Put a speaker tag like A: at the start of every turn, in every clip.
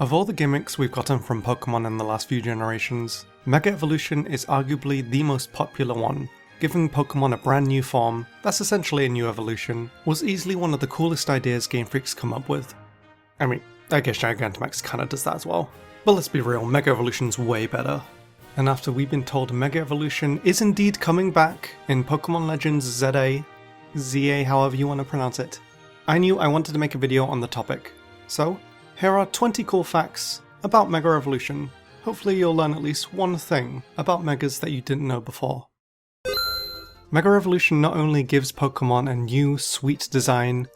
A: Of all the gimmicks we've gotten from Pokemon in the last few generations, Mega Evolution is arguably the most popular one. Giving Pokemon a brand new form, that's essentially a new evolution, was easily one of the coolest ideas Game Freak's come up with. I mean, I guess Gigantamax kinda does that as well. But let's be real, Mega Evolution's way better. And after we've been told Mega Evolution is indeed coming back in Pokemon Legends ZA, however you want to pronounce it, I knew I wanted to make a video on the topic. So, here are 20 cool facts about Mega Evolution. Hopefully you'll learn at least one thing about Megas that you didn't know before. Mega Evolution not only gives Pokemon a new, sweet design,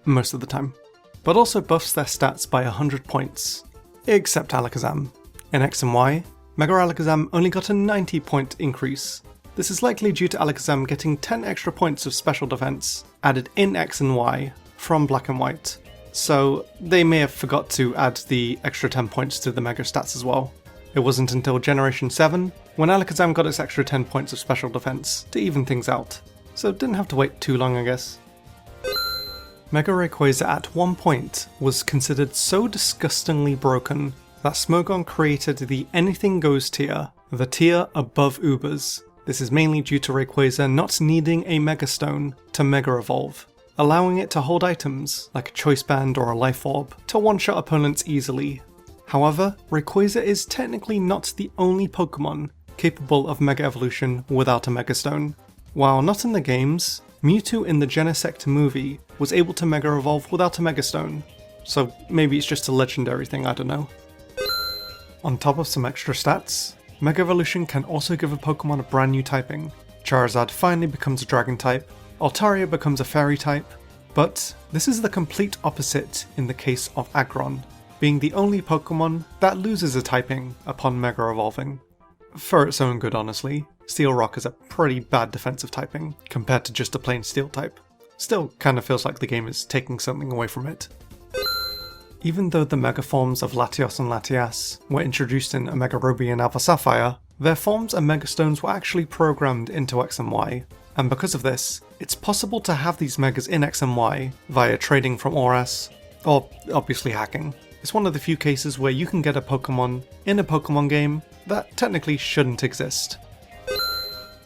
A: most of the time, but also buffs their stats by 100 points, except Alakazam. In X and Y, Mega Alakazam only got a 90 point increase. This is likely due to Alakazam getting 10 extra points of special defense added in X and Y from Black and White. So they may have forgot to add the extra 10 points to the Mega stats as well. It wasn't until Generation 7 when Alakazam got its extra 10 points of special defense to even things out, so didn't have to wait too long, I guess. Mega Rayquaza at one point was considered so disgustingly broken that Smogon created the Anything Goes tier, the tier above Ubers. This is mainly due to Rayquaza not needing a Mega Stone to Mega Evolve, allowing it to hold items, like a Choice Band or a Life Orb, to one-shot opponents easily. However, Rayquaza is technically not the only Pokemon capable of Mega Evolution without a Mega Stone. While not in the games, Mewtwo in the Genesect movie was able to Mega Evolve without a Mega Stone, so maybe it's just a legendary thing, I don't know. On top of some extra stats, Mega Evolution can also give a Pokemon a brand new typing. Charizard finally becomes a Dragon type, Altaria becomes a Fairy type, but this is the complete opposite in the case of Aggron, being the only Pokemon that loses a typing upon Mega Evolving. For its own good, honestly, Steel Rock is a pretty bad defensive typing compared to just a plain Steel type. Still kinda feels like the game is taking something away from it. Even though the Mega forms of Latios and Latias were introduced in Omega Ruby and Alpha Sapphire, their forms and Mega Stones were actually programmed into X and Y, and because of this, it's possible to have these Megas in X and Y via trading from ORAS, or obviously hacking. It's one of the few cases where you can get a Pokemon in a Pokemon game that technically shouldn't exist.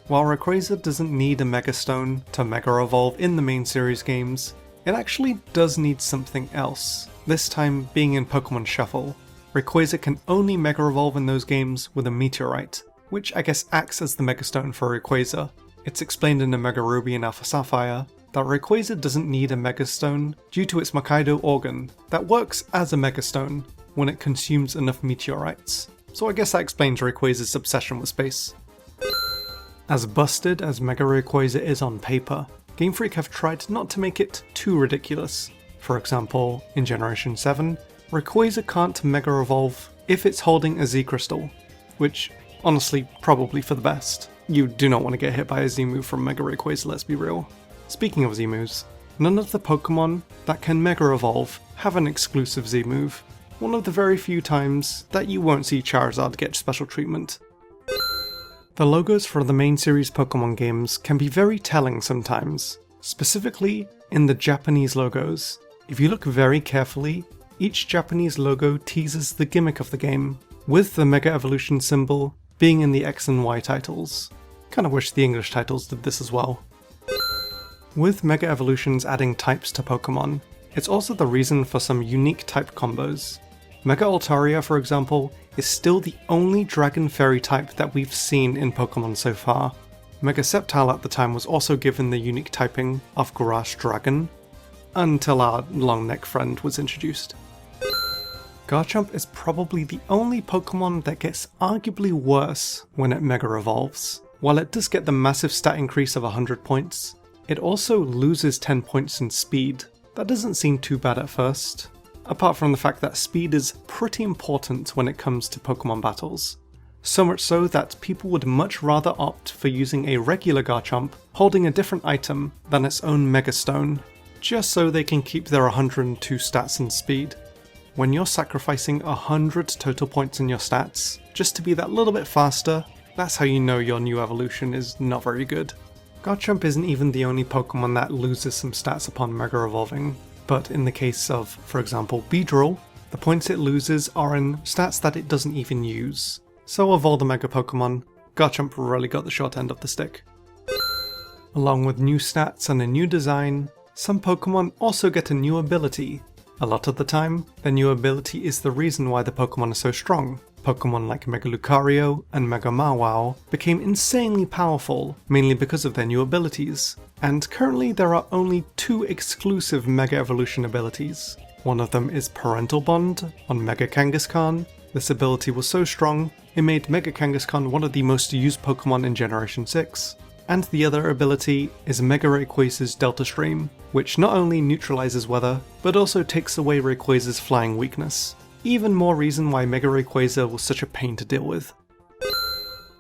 A: While Rayquaza doesn't need a Mega Stone to Mega Evolve in the main series games, it actually does need something else, this time being in Pokemon Shuffle. Rayquaza can only Mega Evolve in those games with a Meteorite, which I guess acts as the Mega Stone for Rayquaza. It's explained in Omega Ruby and Alpha Sapphire that Rayquaza doesn't need a Mega Stone due to its Makaido organ that works as a Mega Stone when it consumes enough meteorites. So I guess that explains Rayquaza's obsession with space. As busted as Mega Rayquaza is on paper, Game Freak have tried not to make it too ridiculous. For example, in Generation 7, Rayquaza can't Mega Evolve if it's holding a Z Crystal, which, honestly, probably for the best. You do not want to get hit by a Z move from Mega Rayquaza, let's be real. Speaking of Z moves, none of the Pokemon that can Mega Evolve have an exclusive Z move, one of the very few times that you won't see Charizard get special treatment. The logos for the main series Pokemon games can be very telling sometimes, specifically in the Japanese logos. If you look very carefully, each Japanese logo teases the gimmick of the game, with the Mega Evolution symbol being in the X and Y titles. Kinda wish the English titles did this as well. With Mega Evolutions adding types to Pokemon, it's also the reason for some unique type combos. Mega Altaria, for example, is still the only Dragon Fairy type that we've seen in Pokemon so far. Mega Sceptile at the time was also given the unique typing of Grass Dragon, until our long neck friend was introduced. Garchomp is probably the only Pokemon that gets arguably worse when it Mega Evolves. While it does get the massive stat increase of 100 points, it also loses 10 points in speed. That doesn't seem too bad at first, apart from the fact that speed is pretty important when it comes to Pokemon battles. So much so that people would much rather opt for using a regular Garchomp holding a different item than its own Mega Stone, just so they can keep their 102 stats and speed. When you're sacrificing 100 total points in your stats just to be that little bit faster, that's how you know your new evolution is not very good. Garchomp isn't even the only Pokemon that loses some stats upon Mega Evolving, but in the case of, for example, Beedrill, The points it loses are in stats that it doesn't even use. So of all the Mega Pokemon, Garchomp really got the short end of the stick. Along with new stats and a new design, some Pokemon also get a new ability. A lot of the time, their new ability is the reason why the Pokemon are so strong. Pokemon like Mega Lucario and Mega Mawile became insanely powerful, mainly because of their new abilities. And currently there are only 2 exclusive Mega Evolution abilities. One of them is Parental Bond on Mega Kangaskhan. This ability was so strong, it made Mega Kangaskhan one of the most used Pokemon in Generation 6. And the other ability is Mega Rayquaza's Delta Stream, which not only neutralizes weather, but also takes away Rayquaza's flying weakness. Even more reason why Mega Rayquaza was such a pain to deal with.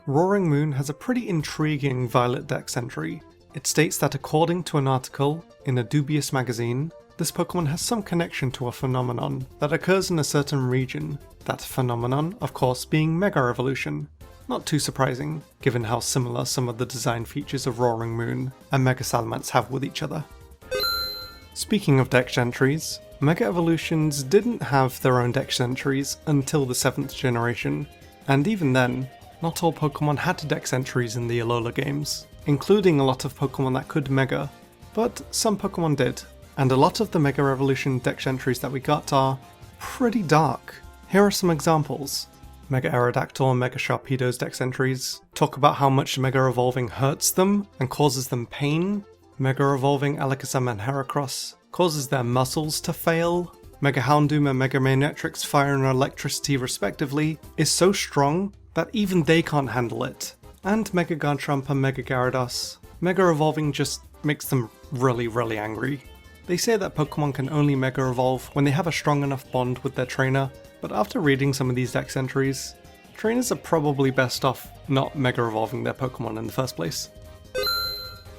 A: Roaring Moon has a pretty intriguing Violet Dex entry. It states that according to an article in a dubious magazine, this Pokemon has some connection to a phenomenon that occurs in a certain region, that phenomenon, of course, being Mega Evolution. Not too surprising, given how similar some of the design features of Roaring Moon and Mega Salamence have with each other. Speaking of Dex entries, Mega Evolutions didn't have their own Dex entries until the 7th generation, and even then, not all Pokemon had Dex entries in the Alola games, including a lot of Pokemon that could Mega, but some Pokemon did, and a lot of the Mega Evolution Dex entries that we got are pretty dark. Here are some examples. Mega Aerodactyl and Mega Sharpedo's Dex entries talk about how much Mega Evolving hurts them and causes them pain. Mega Evolving Alakazam and Heracross causes their muscles to fail. Mega Houndoom and Mega Manetrix Fire and Electricity respectively is so strong that even they can't handle it. And Mega Garchomp and Mega Gyarados, Mega Evolving just makes them really angry. They say that Pokemon can only Mega Evolve when they have a strong enough bond with their trainer, but after reading some of these Dex entries, trainers are probably best off not Mega Evolving their Pokemon in the first place.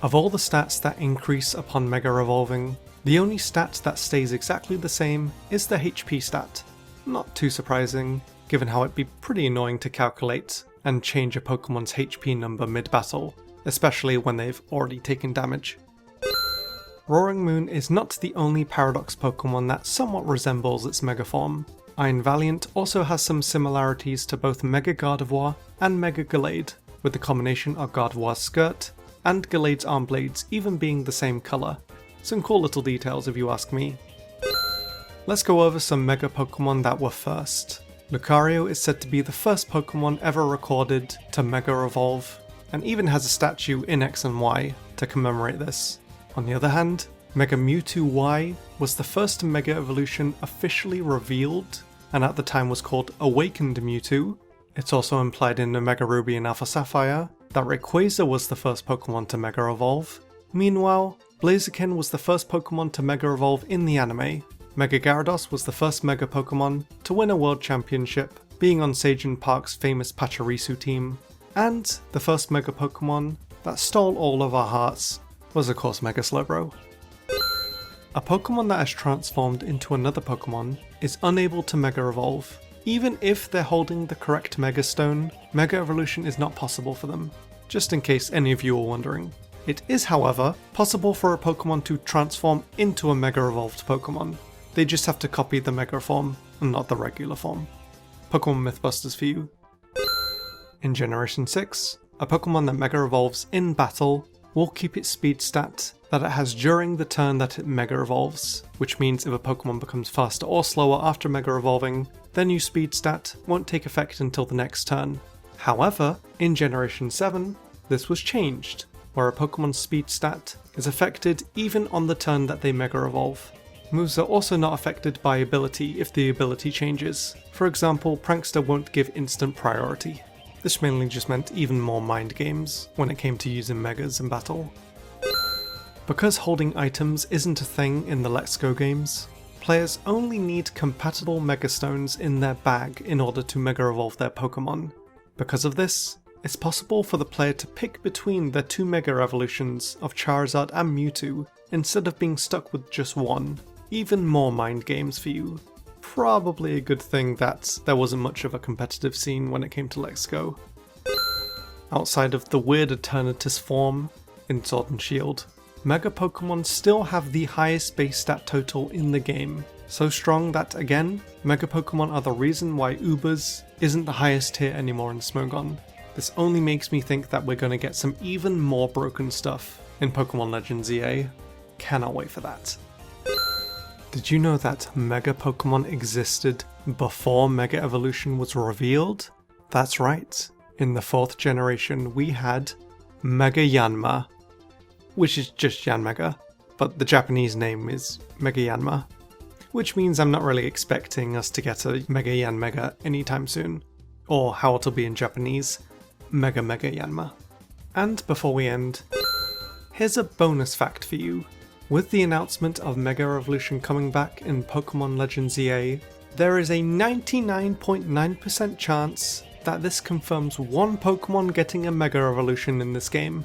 A: Of all the stats that increase upon Mega Evolving, the only stat that stays exactly the same is the HP stat. Not too surprising, given how it'd be pretty annoying to calculate and change a Pokemon's HP number mid-battle, especially when they've already taken damage. Roaring Moon is not the only Paradox Pokemon that somewhat resembles its Mega form. Iron Valiant also has some similarities to both Mega Gardevoir and Mega Gallade, with the combination of Gardevoir's skirt and Gallade's arm blades even being the same colour. Some cool little details if you ask me. Let's go over some Mega Pokemon that were first. Lucario is said to be the first Pokemon ever recorded to Mega Evolve, and even has a statue in X and Y to commemorate this. On the other hand, Mega Mewtwo Y was the first Mega Evolution officially revealed, and at the time was called Awakened Mewtwo. It's also implied in the Mega Ruby and Alpha Sapphire that Rayquaza was the first Pokemon to Mega Evolve. Meanwhile, Blaziken was the first Pokemon to Mega Evolve in the anime. Mega Gyarados was the first Mega Pokemon to win a World Championship, being on Seijin Park's famous Pachirisu team. And the first Mega Pokemon that stole all of our hearts was of course Mega Slowbro. A Pokemon that has transformed into another Pokemon is unable to Mega Evolve. Even if they're holding the correct Mega Stone, Mega Evolution is not possible for them, just in case any of you are wondering. It is, however, possible for a Pokemon to transform into a Mega Evolved Pokemon. They just have to copy the Mega form, and not the regular form. Pokemon Mythbusters for you. In Generation 6, a Pokemon that Mega Evolves in battle will keep its speed stat that it has during the turn that it Mega Evolves, which means if a Pokemon becomes faster or slower after Mega Evolving, their new speed stat won't take effect until the next turn. However, in Generation 7, this was changed, where a Pokemon's speed stat is affected even on the turn that they Mega Evolve. Moves are also not affected by ability if the ability changes. For example, Prankster won't give instant priority. This mainly just meant even more mind games when it came to using Megas in battle. Because holding items isn't a thing in the Let's Go games, players only need compatible Mega Stones in their bag in order to Mega Evolve their Pokemon. Because of this, it's possible for the player to pick between their 2 Mega Evolutions of Charizard and Mewtwo instead of being stuck with just one. Even more mind games for you. Probably a good thing that there wasn't much of a competitive scene when it came to Let's Go. Outside of the weird Eternatus form in Sword and Shield, Mega Pokemon still have the highest base stat total in the game. So strong that, again, Mega Pokemon are the reason why Ubers isn't the highest tier anymore in Smogon. This only makes me think that we're going to get some even more broken stuff in Pokemon Legends EA. Cannot wait for that. Did you know that Mega Pokemon existed before Mega Evolution was revealed? That's right. In the 4th generation, we had Mega Yanma, which is just Yanmega, but the Japanese name is Mega Yanma, which means I'm not really expecting us to get a Mega Yanmega anytime soon, or how it'll be in Japanese, Mega Yanma. And before we end, here's a bonus fact for you. With the announcement of Mega Evolution coming back in Pokemon Legends EA, there is a 99.9% chance that this confirms one Pokemon getting a Mega Evolution in this game,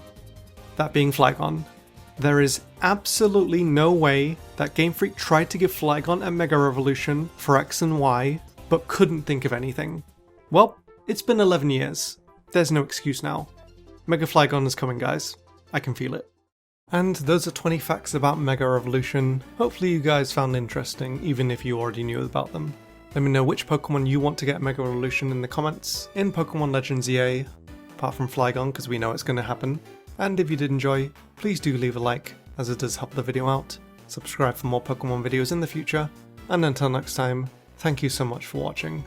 A: that being Flygon. There is absolutely no way that Game Freak tried to give Flygon a Mega Evolution for X and Y, but couldn't think of anything. Well, it's been 11 years. There's no excuse now. Mega Flygon is coming, guys. I can feel it. And those are 20 facts about Mega Evolution. Hopefully you guys found interesting, even if you already knew about them. Let me know which Pokemon you want to get Mega Evolution in the comments in Pokemon Legends EA, apart from Flygon, because we know it's going to happen. And if you did enjoy, please do leave a like, as it does help the video out. Subscribe for more Pokemon videos in the future, and until next time, thank you so much for watching.